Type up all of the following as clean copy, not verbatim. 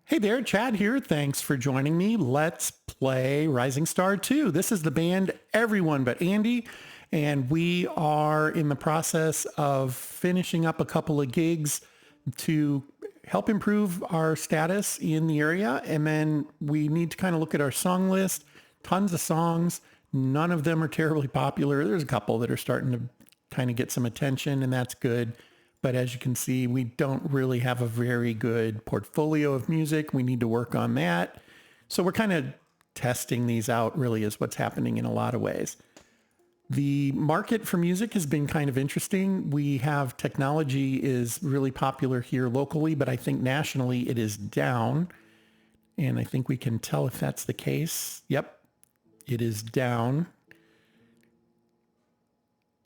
Hey there, Chad here. Thanks for joining me. Let's play Rising Star 2. This is the band Everyone But Andy, and we are in the process of finishing up a couple of gigs to help improve our status in the area. And then we need to kind of look at our song list. Tons of songs. None of them are terribly popular. There's a couple that are starting to kind of get some attention, and that's good. But as you can see, we don't really have a very good portfolio of music. We need to work on that. So we're kind of testing these out, really, is what's happening in a lot of ways. The market for music has been kind of interesting. We have technology is really popular here locally, but I think nationally it is down. And I think we can tell if that's the case. Yep, it is down.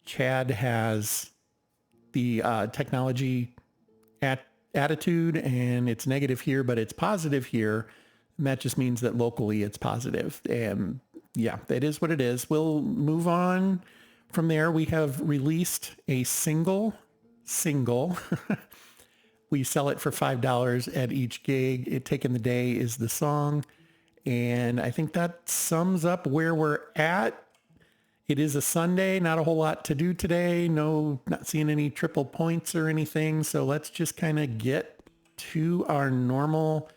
Chad has the technology attitude, and it's negative here, but it's positive here. And that just means that locally it's positive. And yeah, that is what it is. We'll move on from there. We have released a single. We sell it for $5 at each gig. It Taken the Day is the song. And I think that sums up where we're at. It is a Sunday, not a whole lot to do today. No, not seeing any triple points or anything. So let's just kind of get to our normal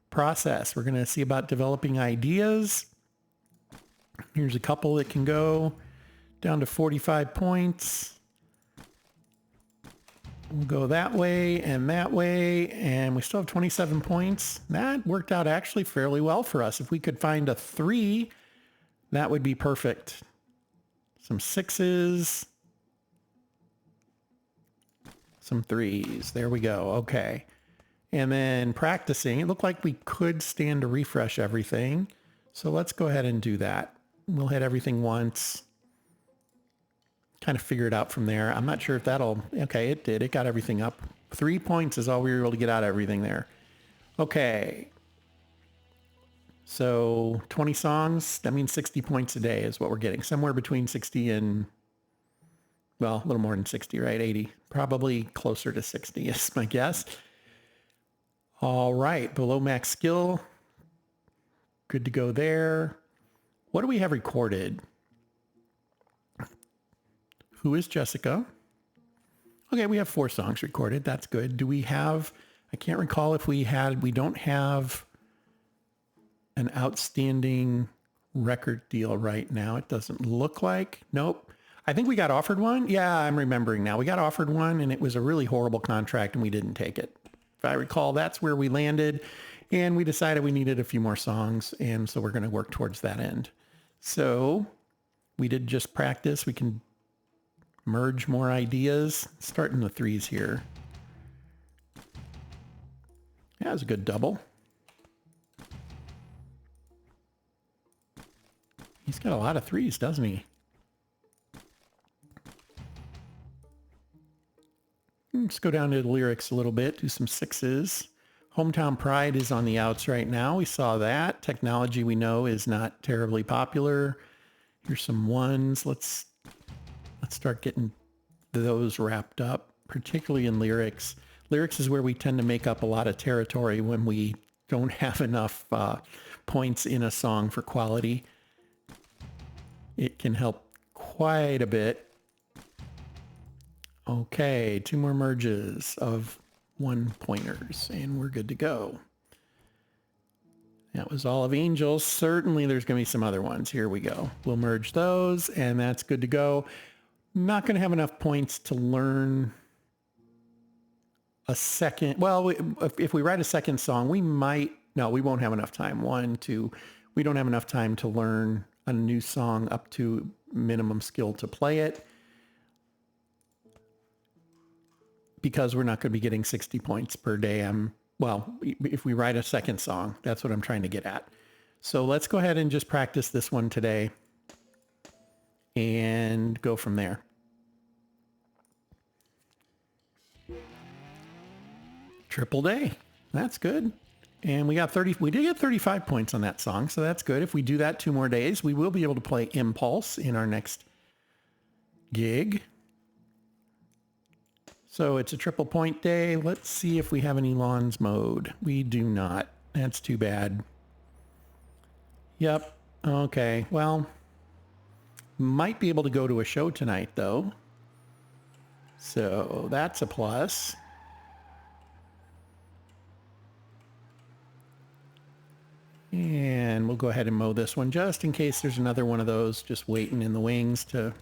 process. We're going to see about developing ideas. Here's a couple that can go down to 45 points. We'll go that way, and we still have 27 points. That worked out actually fairly well for us. If we could find a 3, that would be perfect. Some 6s, some 3s. There we go. Okay. And then practicing. It looked like we could stand to refresh everything. So let's go ahead and do that. We'll hit everything once. Kind of figure it out from there. I'm not sure if that'll... Okay, it did. It got everything up. 3 points is all we were able to get out of everything there. Okay. So 20 songs, that means 60 points a day is what we're getting. Somewhere between 60 and, well, a little more than 60, right? 80. Probably closer to 60 is my guess. All right, below max skill. Good to go there. What do we have recorded? Who is Jessica? Okay, we have 4 songs recorded. That's good. Do we have, I can't recall if we don't have an outstanding record deal right now. It doesn't look like. Nope. I think we got offered one. Yeah, I'm remembering now. We got offered one, and it was a really horrible contract, and we didn't take it. If I recall, that's where we landed, and we decided we needed a few more songs, and so we're going to work towards that end. So we did just practice. We can merge more ideas. Start in the 3s here. That was a good double. He's got a lot of 3s, doesn't he? Let's go down to the lyrics a little bit, do some 6s. Hometown Pride is on the outs right now. We saw that. Technology, we know, is not terribly popular. Here's some 1s. Let's start getting those wrapped up, particularly in lyrics. Lyrics is where we tend to make up a lot of territory when we don't have enough points in a song for quality. It can help quite a bit. Okay, 2 more merges of 1-pointers, and we're good to go. That was all of Angels. Certainly there's going to be some other ones. Here we go. We'll merge those, and that's good to go. Not going to have enough points to learn a second. Well, if we write a second song, we might... No, we won't have enough time. 1, 2... We don't have enough time to learn a new song up to minimum skill to play it, because we're not going to be getting 60 points per day. Well, if we write a second song, that's what I'm trying to get at. So let's go ahead and just practice this one today and go from there. Triple day. That's good. And we did get 35 points on that song, so that's good. If we do that 2 more days, we will be able to play Impulse in our next gig. So it's a triple point day. Let's see if we have any lawns mowed. We do not. That's too bad. Yep. Okay. Well, might be able to go to a show tonight, though. So that's a plus. And we'll go ahead and mow this one just in case there's another one of those just waiting in the wings to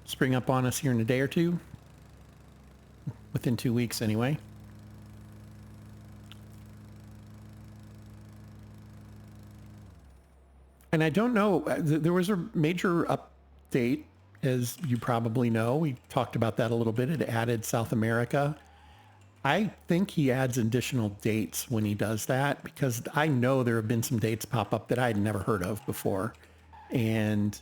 spring up on us here in a day or two. Within 2 weeks anyway. And I don't know, there was a major update, as you probably know. We talked about that a little bit. It added South America. I think he adds additional dates when he does that, because I know there have been some dates pop up that I'd never heard of before. And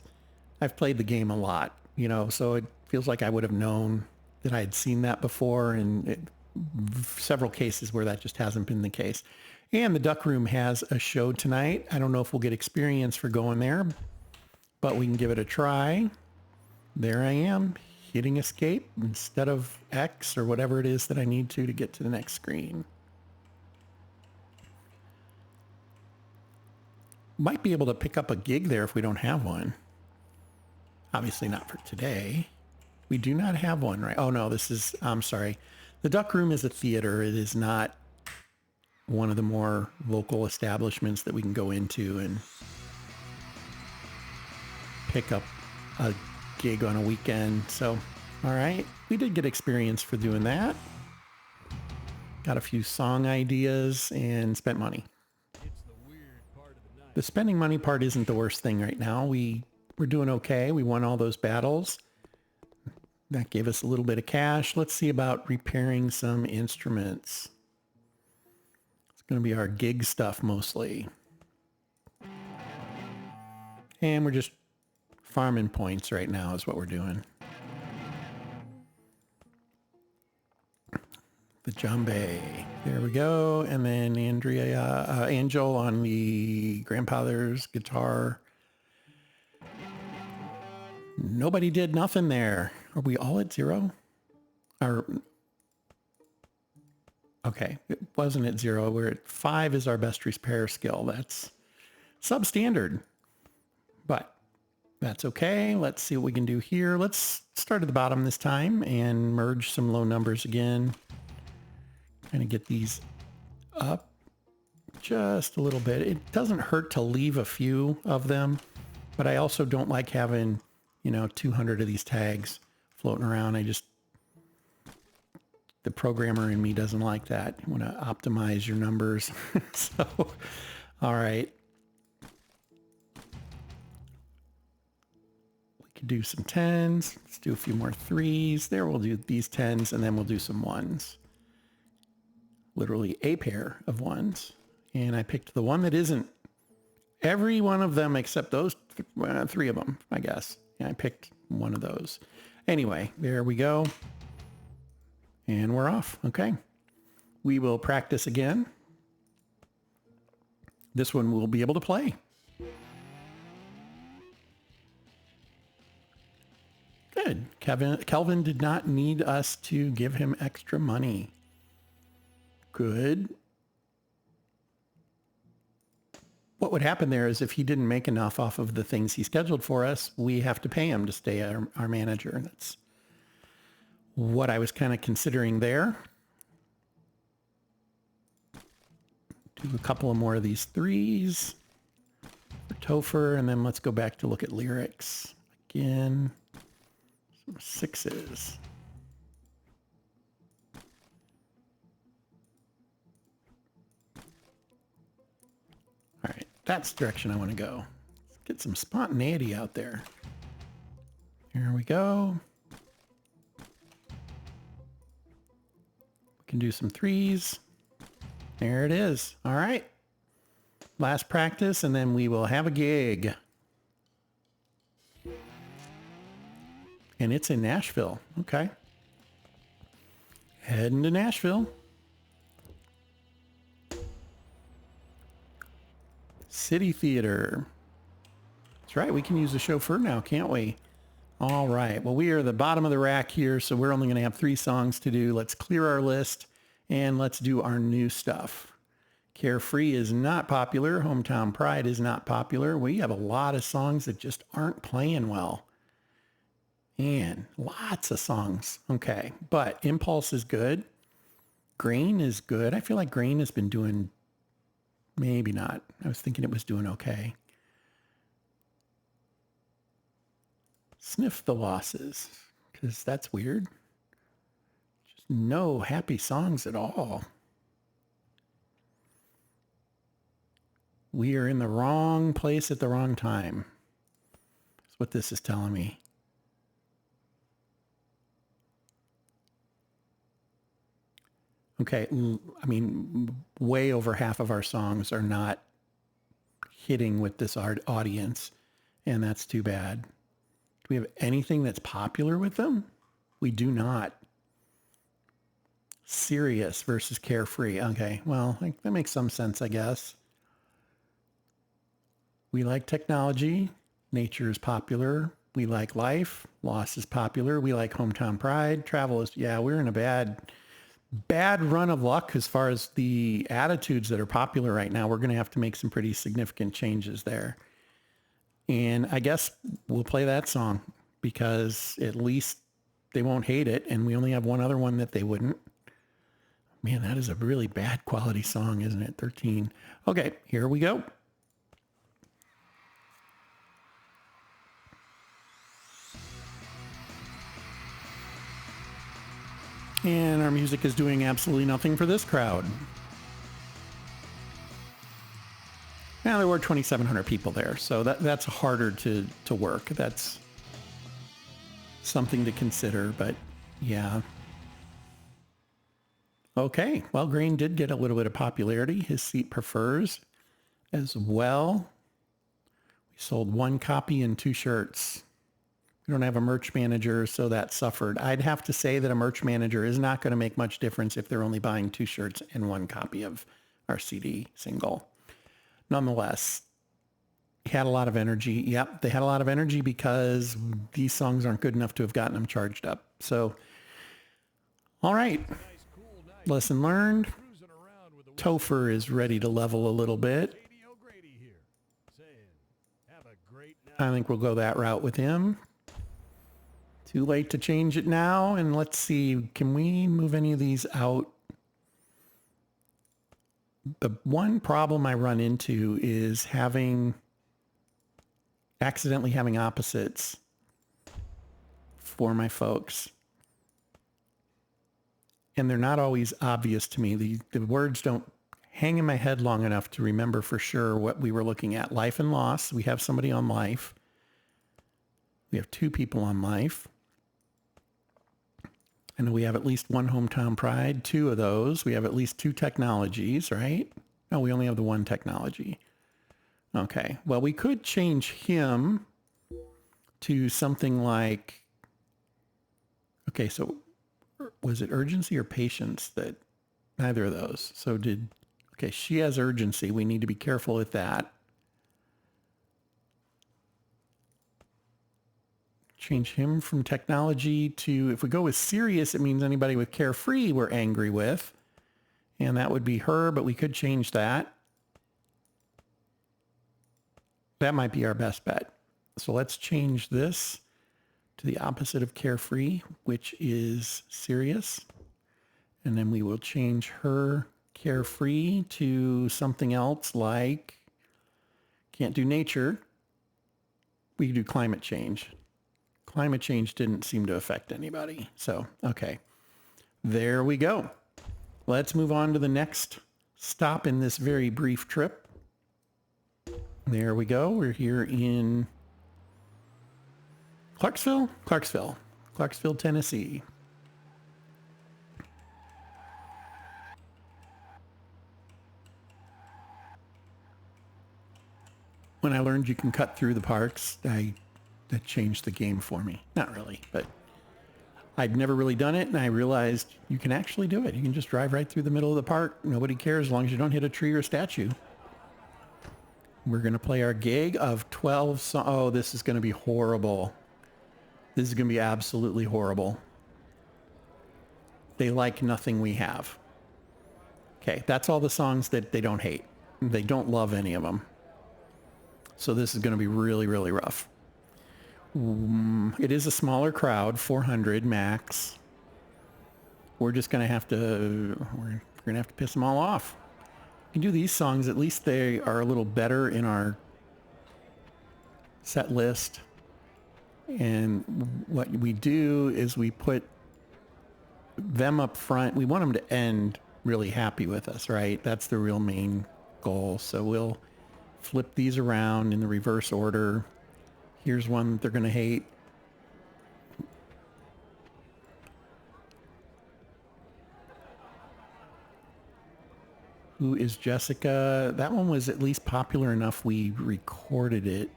I've played the game a lot, you know, so it feels like I would have known that I had seen that before, and several cases where that just hasn't been the case. And the Duck Room has a show tonight. I don't know if we'll get experience for going there, but we can give it a try. There I am, hitting escape instead of X or whatever it is that I need to get to the next screen. Might be able to pick up a gig there if we don't have one. Obviously not for today. We do not have one, right? Oh no, this is, I'm sorry. The Duck Room is a theater. It is not one of the more local establishments that we can go into and pick up a gig on a weekend. So, all right, we did get experience for doing that. Got a few song ideas and spent money. It's the weird part of the night. The spending money part isn't the worst thing right now. We're doing okay. We won all those battles. That gave us a little bit of cash. Let's see about repairing some instruments. It's going to be our gig stuff mostly. And we're just farming points right now is what we're doing. The djembe. There we go. And then Angel on the grandfather's guitar. Nobody did nothing there. Are we all at zero? Okay, it wasn't at zero. We're at 5 is our best repair skill. That's substandard, but that's okay. Let's see what we can do here. Let's start at the bottom this time and merge some low numbers again. Kind of get these up just a little bit. It doesn't hurt to leave a few of them, but I also don't like having, 200 of these tags floating around. The programmer in me doesn't like that. You want to optimize your numbers. So, all right. We could do some 10s. Let's do a few more 3s. There, we'll do these 10s, and then we'll do some 1s. Literally a pair of 1s. And I picked the one that isn't every one of them except those 3 of them, I guess. Yeah, I picked one of those. Anyway, there we go. And we're off. Okay. We will practice again. This one we'll be able to play. Good. Kelvin did not need us to give him extra money. Good. What would happen there is if he didn't make enough off of the things he scheduled for us, we have to pay him to stay our manager. That's what I was kind of considering there. Do a couple of more of these 3s for Topher, and then let's go back to look at lyrics again. Some 6s. All right, that's the direction I want to go. Let's get some spontaneity out there. Here we go. We can do some 3s. There it is. All right. Last practice, and then we will have a gig. And it's in Nashville. Okay. Heading to Nashville. City Theater. That's right. We can use the chauffeur now, can't we? All right. Well, we are the bottom of the rack here, so we're only going to have 3 songs to do. Let's clear our list and let's do our new stuff. Carefree is not popular. Hometown Pride is not popular. We have a lot of songs that just aren't playing well. And lots of songs. Okay. But Impulse is good. Grain is good. I feel like Grain has been doing, maybe not. I was thinking it was doing okay. Sniff the Losses, because that's weird. Just no happy songs at all. We are in the wrong place at the wrong time. That's what this is telling me. Okay, I mean, way over half of our songs are not hitting with this audience, and that's too bad. Do we have anything that's popular with them? We do not. Serious versus Carefree. Okay, well, that makes some sense, I guess. We like technology. Nature is popular. We like life. Loss is popular. We like Hometown Pride. Travel is, yeah, we're in a bad run of luck as far as the attitudes that are popular right now. We're going to have to make some pretty significant changes there. And I guess we'll play that song because at least they won't hate it. And we only have one other one that they wouldn't. Man, that is a really bad quality song, isn't it? 13. Okay, here we go. And our music is doing absolutely nothing for this crowd. Now, there were 2,700 people there, so that's harder to work. That's something to consider, but yeah. Okay, well, Green did get a little bit of popularity. His Seat Prefers as well. We sold 1 copy and 2 shirts. We don't have a merch manager, so that suffered. I'd have to say that a merch manager is not going to make much difference if they're only buying 2 shirts and 1 copy of our CD single. Nonetheless, he had a lot of energy. Yep, they had a lot of energy because these songs aren't good enough to have gotten them charged up. So, all right. Lesson learned. Topher is ready to level a little bit. I think we'll go that route with him. Too late to change it now. And let's see, can we move any of these out? The one problem I run into is accidentally having opposites for my folks. And they're not always obvious to me. The words don't hang in my head long enough to remember for sure what we were looking at. Life and loss. We have somebody on life. We have 2 people on life. And we have at least 1 Hometown Pride, 2 of those. We have at least 2 technologies, right? No, we only have the 1 technology. Okay, well, we could change him to something like, okay, so was it urgency or patience? That neither of those. So okay, she has urgency. We need to be careful with that. Change him from technology to, if we go with serious, it means anybody with Carefree we're angry with. And that would be her, but we could change that. That might be our best bet. So let's change this to the opposite of Carefree, which is serious. And then we will change her Carefree to something else like, can't do nature. We can do climate change. Climate change didn't seem to affect anybody. So, okay, there we go. Let's move on to the next stop in this very brief trip. There we go. We're here in Clarksville, Tennessee. When I learned you can cut through the parks, that changed the game for me. Not really, but I'd never really done it, and I realized you can actually do it. You can just drive right through the middle of the park. Nobody cares as long as you don't hit a tree or a statue. We're going to play our gig of 12 songs. Oh, this is going to be horrible. This is going to be absolutely horrible. They like nothing we have. Okay, that's all the songs that they don't hate. They don't love any of them. So this is going to be really, really rough. It is a smaller crowd, 400 max. We're just going to have to, we're going to have to piss them all off. We can do these songs. At least they are a little better in our set list. And what we do is we put them up front. We want them to end really happy with us, right? That's the real main goal. So we'll flip these around in the reverse order. Here's one that they're going to hate. Who is Jessica? That one was at least popular enough we recorded it.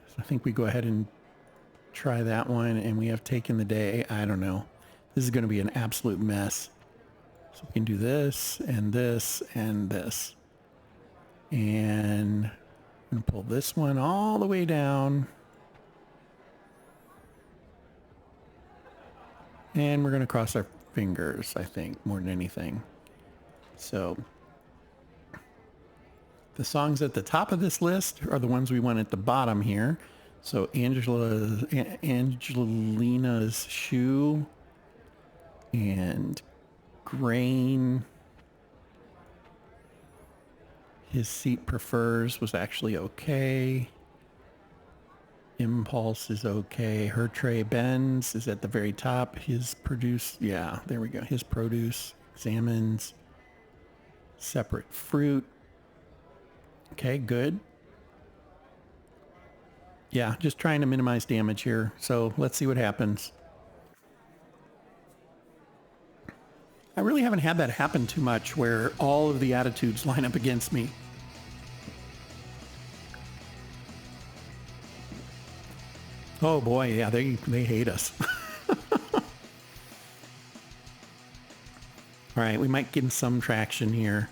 So I think we go ahead and try that one, and we have Taken the Day. I don't know. This is going to be an absolute mess. So we can do this and this and this. And I'm going to pull this one all the way down. And we're going to cross our fingers, I think, more than anything. So the songs at the top of this list are the ones we want at the bottom here. So Angelina's Shoe and Grain. His Seat Prefers was actually okay. Impulse is okay. Her Tray Bends is at the very top. His Produce, yeah, there we go. His Produce examines. Separate Fruit. Okay, good. Yeah, just trying to minimize damage here. So let's see what happens. I really haven't had that happen too much where all of the attitudes line up against me. Oh boy, yeah, they hate us. All right, we might get some traction here.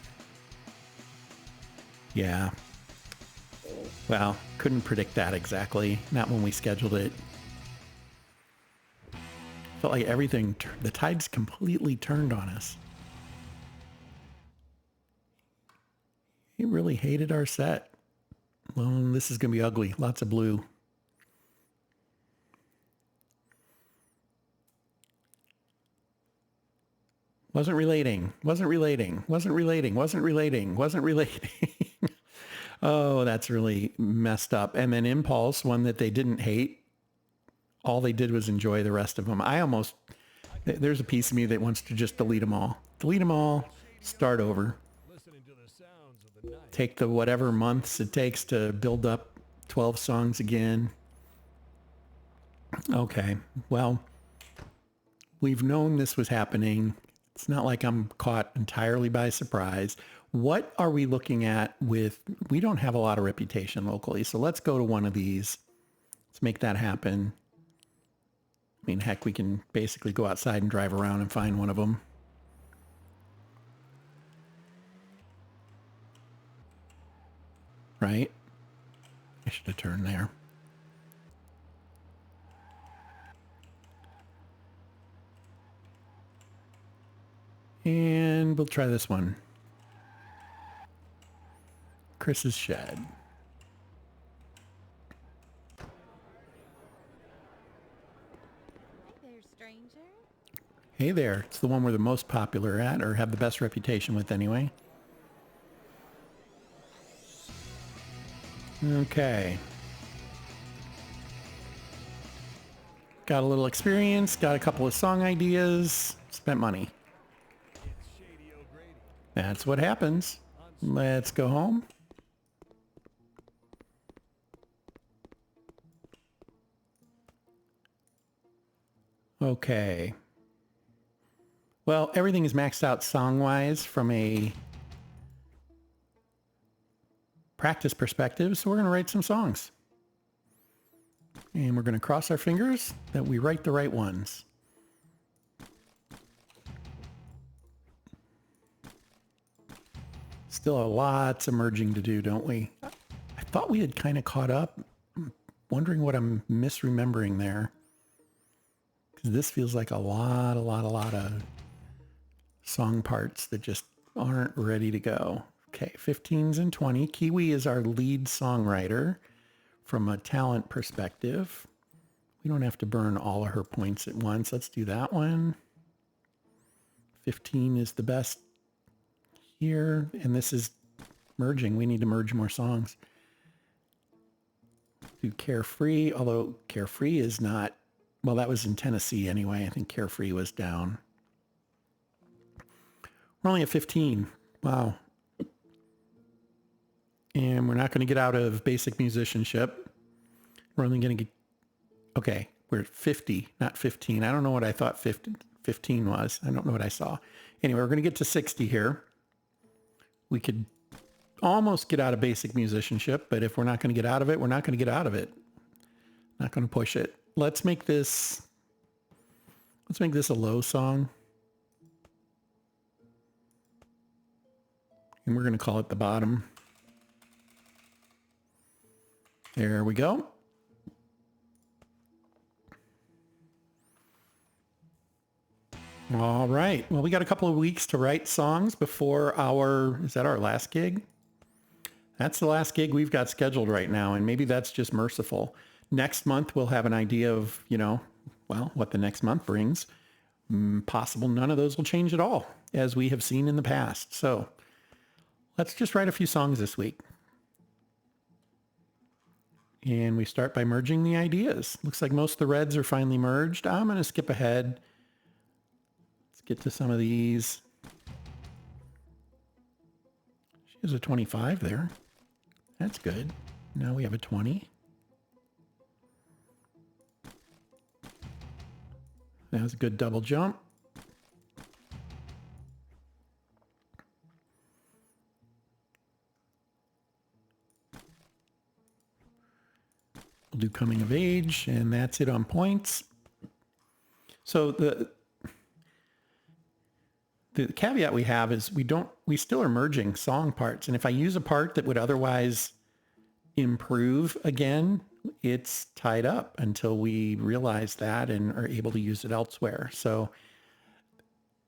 Yeah. Well, couldn't predict that exactly. Not when we scheduled it. Felt like everything, the tides completely turned on us. He really hated our set. Well, this is going to be ugly. Lots of blue. Wasn't relating. Oh, that's really messed up. And then Impulse, one that they didn't hate. All they did was enjoy the rest of them. There's a piece of me that wants to just delete them all. Delete them all, start over. Take the whatever months it takes to build up 12 songs again. Okay, well, we've known this was happening. It's not like I'm caught entirely by surprise. What are we looking at with, we don't have a lot of reputation locally, so let's go to one of these. Let's make that happen. I mean, heck, we can basically go outside and drive around and find one of them. Right? I should have turned there. And we'll try this one. Chris's Shed. Hey there, stranger. Hey there. It's the one we're the most popular at, or have the best reputation with anyway. Okay. Got a little experience, got a couple of song ideas, spent money. That's what happens. Let's go home. Okay. Well, everything is maxed out song-wise from a practice perspective, so we're going to write some songs. And we're going to cross our fingers that we write the right ones. Still lots of merging to do, don't we? I thought we had kind of caught up wondering what I'm misremembering there. Because this feels like a lot of song parts that just aren't ready to go. Okay, 15s and 20. Kiwi is our lead songwriter from a talent perspective. We don't have to burn all of her points at once. Let's do that one. 15 is the best here. And this is merging. We need to merge more songs. Do Carefree, although Carefree is not, well, that was in Tennessee anyway. I think Carefree was down. We're only at 15. Wow. And we're not going to get out of basic musicianship. We're only going to get, okay, we're at 50, not 15. I don't know what I thought 15 was. I don't know what I saw. Anyway, we're going to get to 60 here. We could almost get out of basic musicianship, but if we're not going to get out of it, we're not going to get out of it. Not going to push it. Let's make this a low song. And we're going to call it the bottom. There we go. All right. Well, we got a couple of weeks to write songs before is that our last gig? That's the last gig we've got scheduled right now. And maybe that's just merciful. Next month, we'll have an idea of, what the next month brings. Possible none of those will change at all, as we have seen in the past. So let's just write a few songs this week. And we start by merging the ideas. Looks like most of the reds are finally merged. I'm going to skip ahead. Let's get to some of these. She has a 25 there. That's good. Now we have a 20. That was a good double jump. We'll do coming of age, and that's it on points. So the caveat we have is we still are merging song parts. And if I use a part that would otherwise improve again, it's tied up until we realize that and are able to use it elsewhere. So,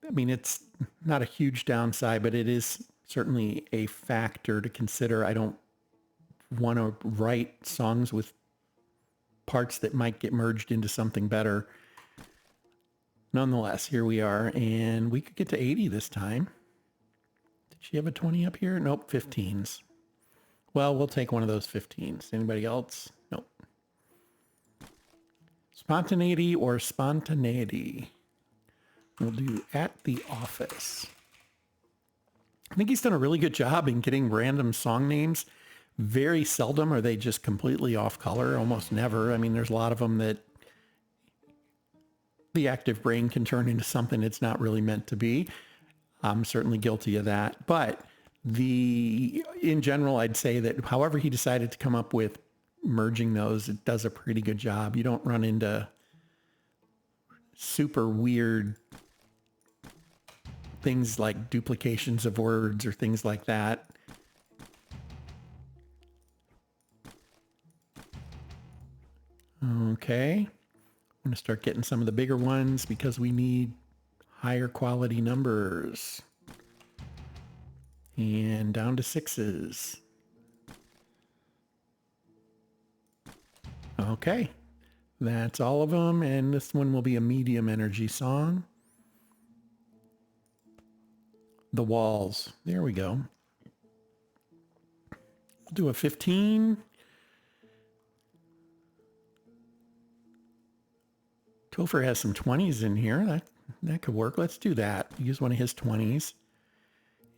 I mean, it's not a huge downside, but it is certainly a factor to consider. I don't want to write songs with parts that might get merged into something better. Nonetheless, here we are, and we could get to 80 this time. Did she have a 20 up here? Nope, 15s. Well, we'll take one of those 15s. Anybody else? Nope. Spontaneity or spontaneity? We'll do at the office. I think he's done a really good job in getting random song names. Very seldom are they just completely off color, almost never. I mean, there's a lot of them that the active brain can turn into something it's not really meant to be. I'm certainly guilty of that. But in general, I'd say that however he decided to come up with merging those, it does a pretty good job. You don't run into super weird things like duplications of words or things like that. Okay. I'm going to start getting some of the bigger ones because we need higher quality numbers. And down to 6s. Okay. That's all of them. And this one will be a medium energy song. The Walls. There we go. We'll do a 15. Topher has some 20s in here. That could work. Let's do that. Use one of his 20s.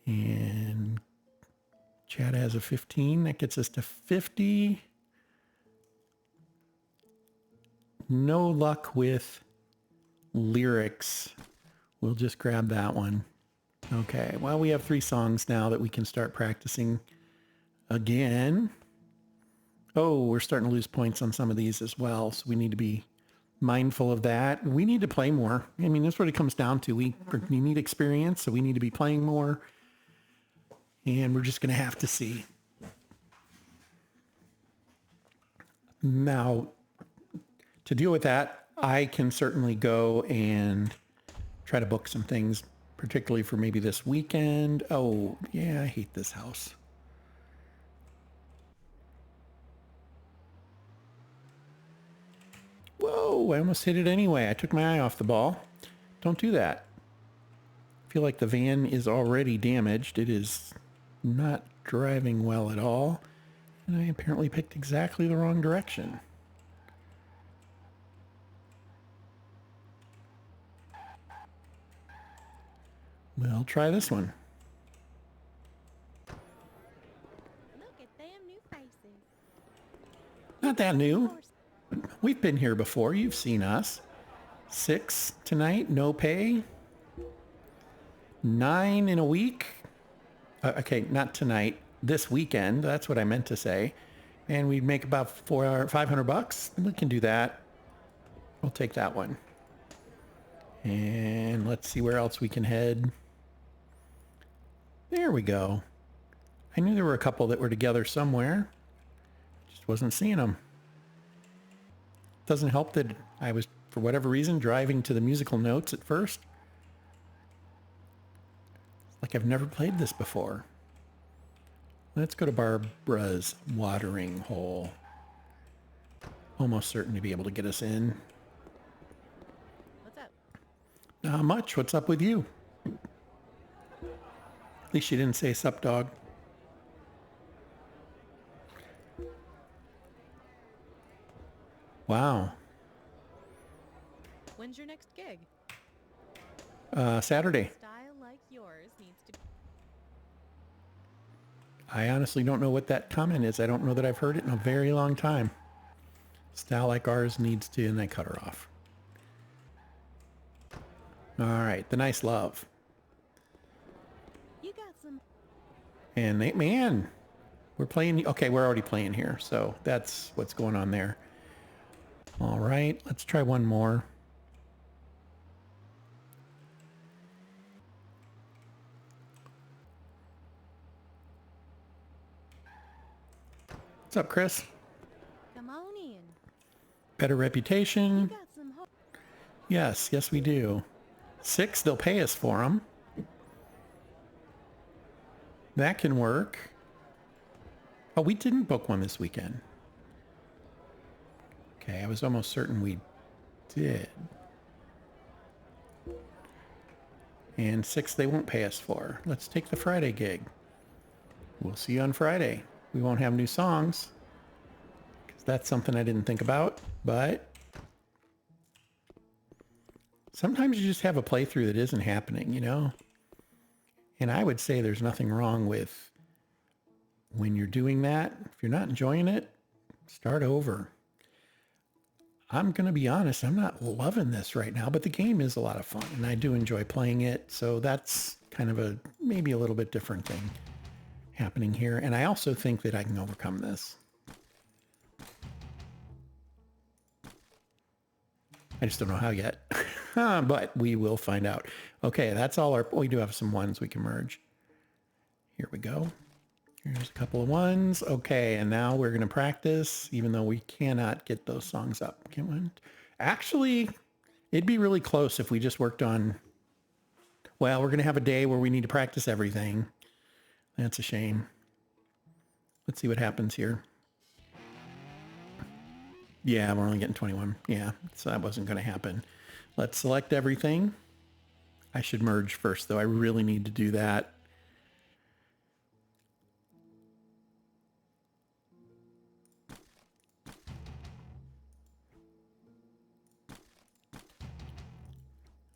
And Chad has a 15. That gets us to 50. No luck with lyrics. We'll just grab that one. Okay, well, we have 3 songs now that we can start practicing again. Oh, we're starting to lose points on some of these as well, so we need to be mindful of that. We need to play more. I mean, that's what it comes down to. We need experience, so we need to be playing more. And we're just going to have to see. Now, to deal with that, I can certainly go and try to book some things, particularly for maybe this weekend. Oh, yeah, I hate this house. Whoa, I almost hit it anyway. I took my eye off the ball. Don't do that. I feel like the van is already damaged. It is not driving well at all. And I apparently picked exactly the wrong direction. We'll try this one. Look at them new faces. Not that Of new. course. We've been here before. You've seen us. 6 tonight, no pay. 9 in a week. Okay, not tonight. This weekend. That's what I meant to say. And we'd make about $500. We can do that. We'll take that one. And let's see where else we can head. There we go. I knew there were a couple that were together somewhere. Just wasn't seeing them. Doesn't help that I was, for whatever reason, driving to the musical notes at first. It's like I've never played this before. Let's go to Barbara's watering hole. Almost certain to be able to get us in. What's up? Not much. What's up with you? At least you didn't say sup, dog. Wow. When's your next gig? Saturday. Style like yours needs to. I honestly don't know what that comment is. I don't know that I've heard it in a very long time. Style like ours needs to, and I cut her off. All right, the nice love. You got some. And man, we're playing. Okay, we're already playing here, so that's what's going on there. All right, let's try one more. What's up, Chris? Come on in. Better You reputation. got some. Yes, yes, we do. 6, they'll pay us for them. That can work. Oh, we didn't book one this weekend. Okay, I was almost certain we did. And 6, they won't pay us for. Let's take the Friday gig. We'll see you on Friday. We won't have new songs, because that's something I didn't think about, but sometimes you just have a playthrough that isn't happening, you know? And I would say there's nothing wrong with when you're doing that. If you're not enjoying it, start over. I'm going to be honest, I'm not loving this right now, but the game is a lot of fun and I do enjoy playing it. So that's kind of a, maybe a little bit different thing happening here. And I also think that I can overcome this. I just don't know how yet, but we will find out. Okay, that's all our, we do have some ones we can merge. Here we go. Here's a couple of ones. Okay, and now we're going to practice, even though we cannot get those songs up. Can we? Actually, it'd be really close if we just worked on, well, we're going to have a day where we need to practice everything. That's a shame. Let's see what happens here. Yeah, we're only getting 21. Yeah, so that wasn't going to happen. Let's select everything. I should merge first, though. I really need to do that.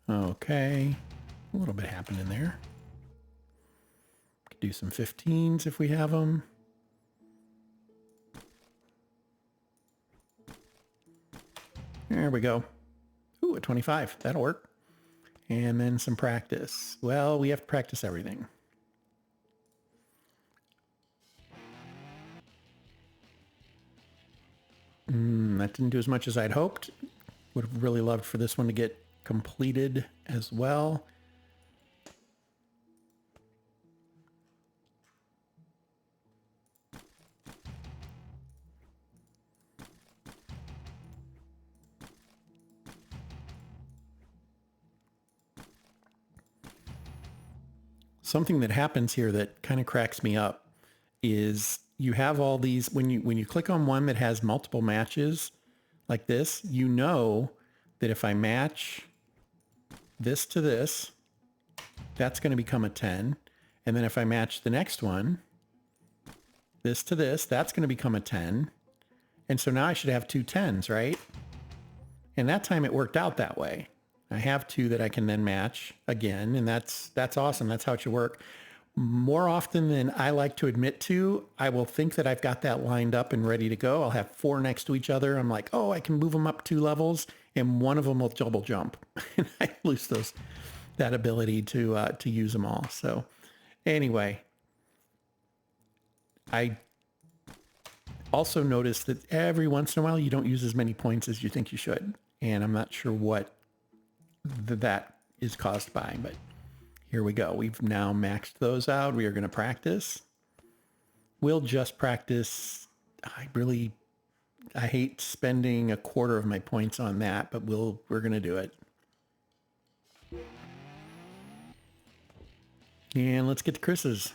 Okay, a little bit happened in there. Could do some 15s if we have them. There we go. Ooh, a 25. That'll work. And then some practice. Well, we have to practice everything. That didn't do as much as I'd hoped. Would have really loved for this one to get completed as well. something that happens here that kind of cracks me up is you have all these, when you click on one that has multiple matches like this, you know that if I match this to this, that's going to become a 10. And then if I match the next one, this to this, that's going to become a 10. And so now I should have two 10s, right? And that time it worked out that way. I have two that I can then match again, and that's awesome. That's how it should work. More often than I like to admit to, I will think that I've got that lined up and ready to go. I'll have four next to each other. I'm like, oh, I can move them up 2 levels, and one of them will double jump. And I lose that ability to use them all. So anyway, I also noticed that every once in a while you don't use as many points as you think you should. And I'm not sure what that is caused by, but here we go. We've now maxed those out. We are going to practice. We'll just practice. I hate spending a quarter of my points on that, but we're going to do it. And let's get to Chris's.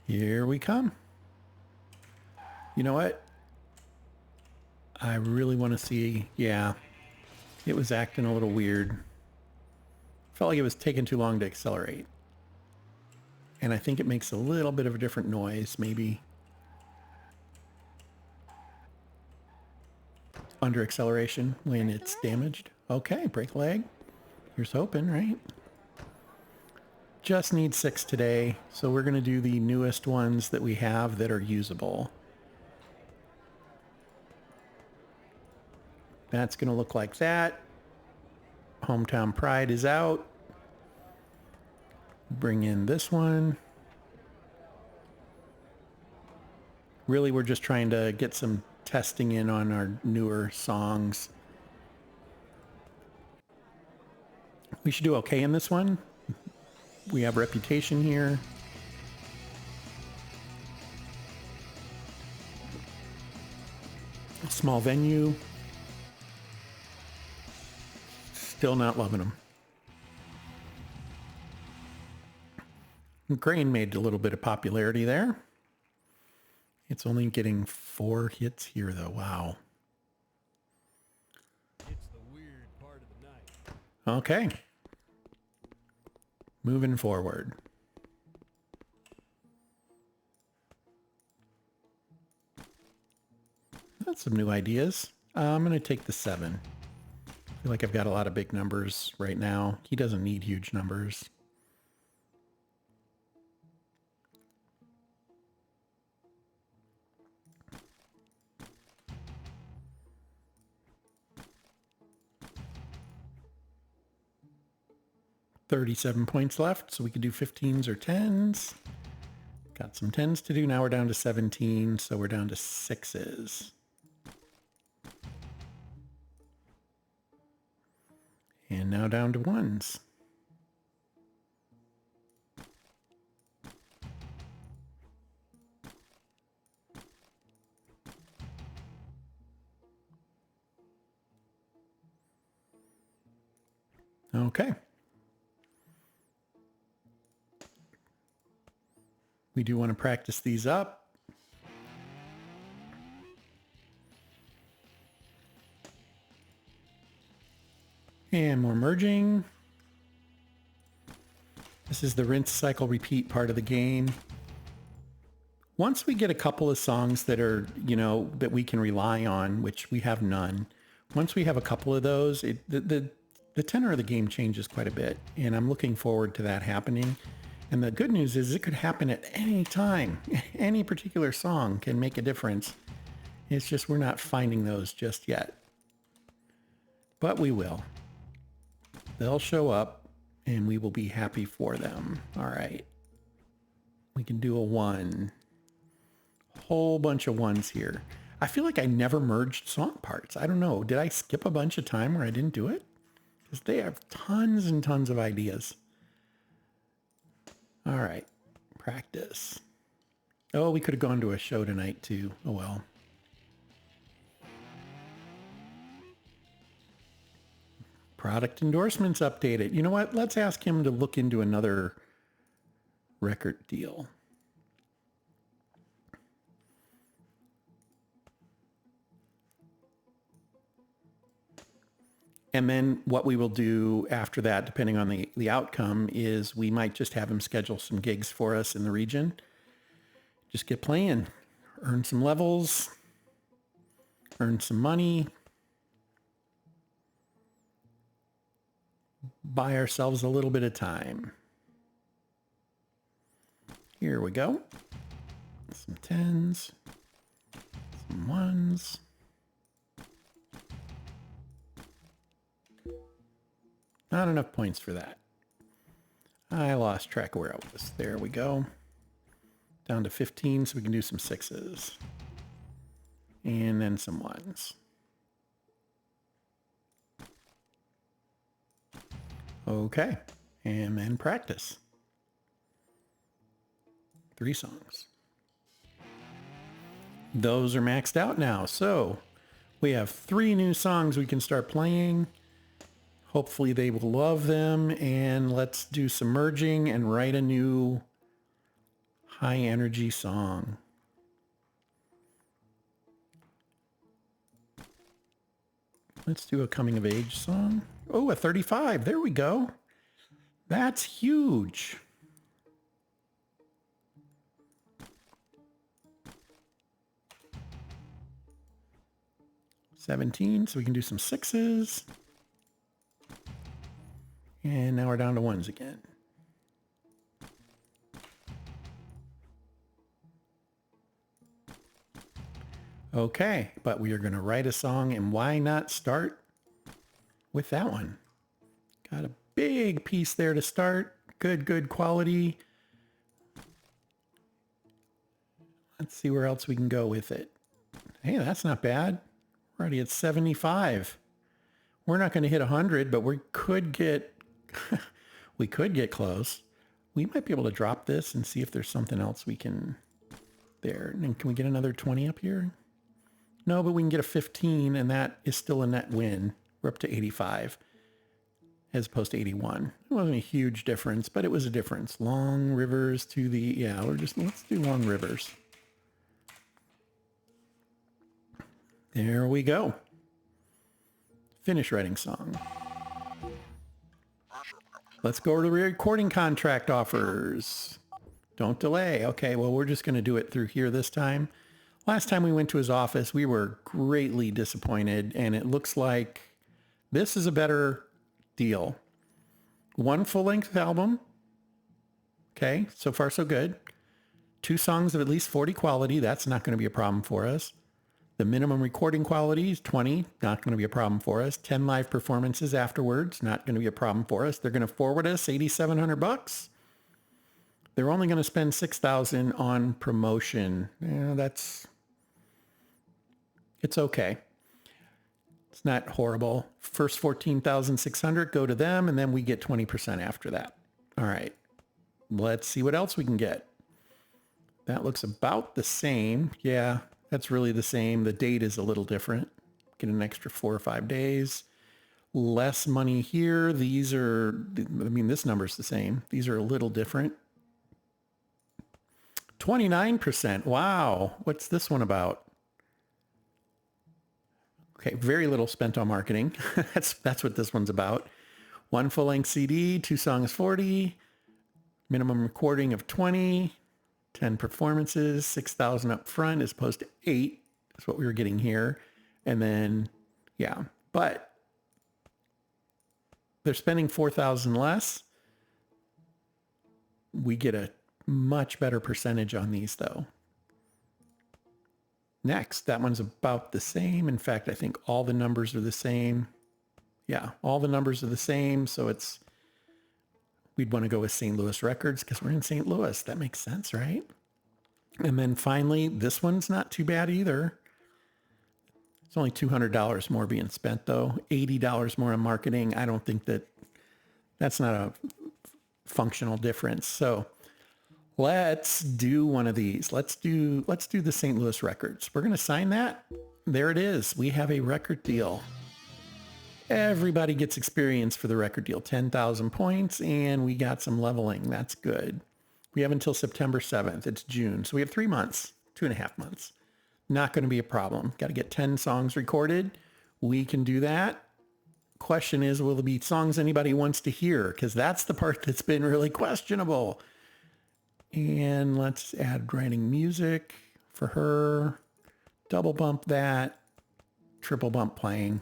Here we come. You know what? I really want to see, yeah, it was acting a little weird. Felt like it was taking too long to accelerate. And I think it makes a little bit of a different noise, maybe. Under acceleration when it's damaged. Okay, brake leg. Here's hoping, right? Just need 6 today, so we're going to do the newest ones that we have that are usable. That's going to look like that. Hometown Pride is out. Bring in this one. Really, we're just trying to get some testing in on our newer songs. We should do okay in this one. We have Reputation here. Small venue. Still not loving them. Grain made a little bit of popularity there. It's only getting 4 hits here though. Wow. It's the weird part of the night. Okay. Moving forward. That's some new ideas. I'm going to take the 7. I feel like I've got a lot of big numbers right now. He doesn't need huge numbers. $37 points left, so we could do 15s or 10s. Got some 10s to do. Now we're down to 17, so we're down to 6s. And now down to 1s. Okay. We do want to practice these up. And more merging. This is the rinse, cycle, repeat part of the game. Once we get a couple of songs that are, that we can rely on, which we have none. Once we have a couple of those, the tenor of the game changes quite a bit. And I'm looking forward to that happening. And the good news is it could happen at any time. Any particular song can make a difference. It's just we're not finding those just yet. But we will. They'll show up and we will be happy for them. All right. We can do a 1. Whole bunch of 1s here. I feel like I never merged song parts. I don't know. Did I skip a bunch of time where I didn't do it? Because they have tons and tons of ideas. All right. Practice. Oh, we could have gone to a show tonight too. Oh well. Product endorsements updated. You know what? Let's ask him to look into another record deal. And then what we will do after that, depending on the outcome, is we might just have him schedule some gigs for us in the region. Just get playing, earn some levels, earn some money, buy ourselves a little bit of time. Here we go. Some 10s, some 1s. Not enough points for that. I lost track of where I was. There we go. Down to 15, so we can do some 6s. And then some 1s. Okay. And then practice. 3 songs. Those are maxed out now. So we have 3 new songs we can start playing. Hopefully they will love them. And let's do some merging and write a new high energy song. Let's do a coming of age song. Oh, a 35. There we go. That's huge. $17, so we can do some 6s. And now we're down to 1s again. Okay, but we are going to write a song, and why not start with that one? Got a big piece there to start. Good quality. Let's see where else we can go with it. Hey, that's not bad. We're already at 75. We're not going to hit 100, but we could get we could get close. We might be able to drop this and see if there's something else we can there. And then can we get another 20 up here? No, but we can get a 15, and that is still a net win. We're up to 85 as opposed to 81. It wasn't a huge difference, but it was a difference. Long rivers to the, yeah, let's do long rivers. There we go. Finish writing song. Let's go over to the recording contract offers. Don't delay. Okay, well, we're just going to do it through here this time. Last time we went to his office, we were greatly disappointed, and it looks like this is a better deal. 1 full-length album. Okay, so far so good. 2 songs of at least 40 quality. That's not going to be a problem for us. The minimum recording quality is 20, not going to be a problem for us. 10 live performances afterwards, not going to be a problem for us. They're going to forward us $8,700. They're only going to spend $6,000 on promotion. Yeah, it's okay. It's not horrible. First 14,600 go to them, and then we get 20% after that. All right, let's see what else we can get. That looks about the same. Yeah. That's really the same. The date is a little different. Get an extra 4 or 5 days. Less money here. These are, this number's the same. These are a little different. 29%. Wow. What's this one about? Okay, very little spent on marketing. That's what this one's about. 1 full-length CD, 2 songs 40, minimum recording of 20. 10 performances, 6,000 up front as opposed to 8 is what we were getting here. And then, yeah, but they're spending 4,000 less. We get a much better percentage on these though. Next, that one's about the same. In fact, I think all the numbers are the same. Yeah, all the numbers are the same. So we'd want to go with St. Louis Records because we're in St. Louis. That makes sense, right? And then finally, this one's not too bad either. It's only $200 more being spent though. $80 more on marketing. I don't think that's not a functional difference. So let's do one of these. Let's do the St. Louis Records. We're going to sign that. There it is. We have a record deal. Everybody gets experience for the record deal, 10,000 points, and we got some leveling. That's good. We have until September 7th. It's June. So we have 3 months, 2.5 months. Not going to be a problem. Got to get 10 songs recorded. We can do that. Question is, will there be songs anybody wants to hear? Because that's the part that's been really questionable. And let's add writing music for her. Double bump that. Triple bump playing.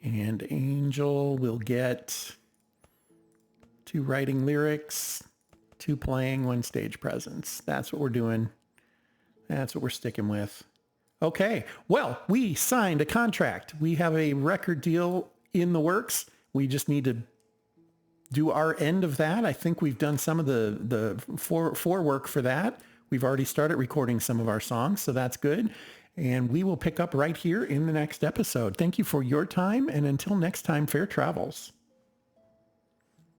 And Angel will get 2 writing lyrics, 2 playing, 1 stage presence. That's what we're doing. That's what we're sticking with. Okay. Well, we signed a contract. We have a record deal in the works. We just need to do our end of that. I think we've done some of the forework for that. We've already started recording some of our songs, so that's good. And we will pick up right here in the next episode. Thank you for your time. And until next time, fair travels.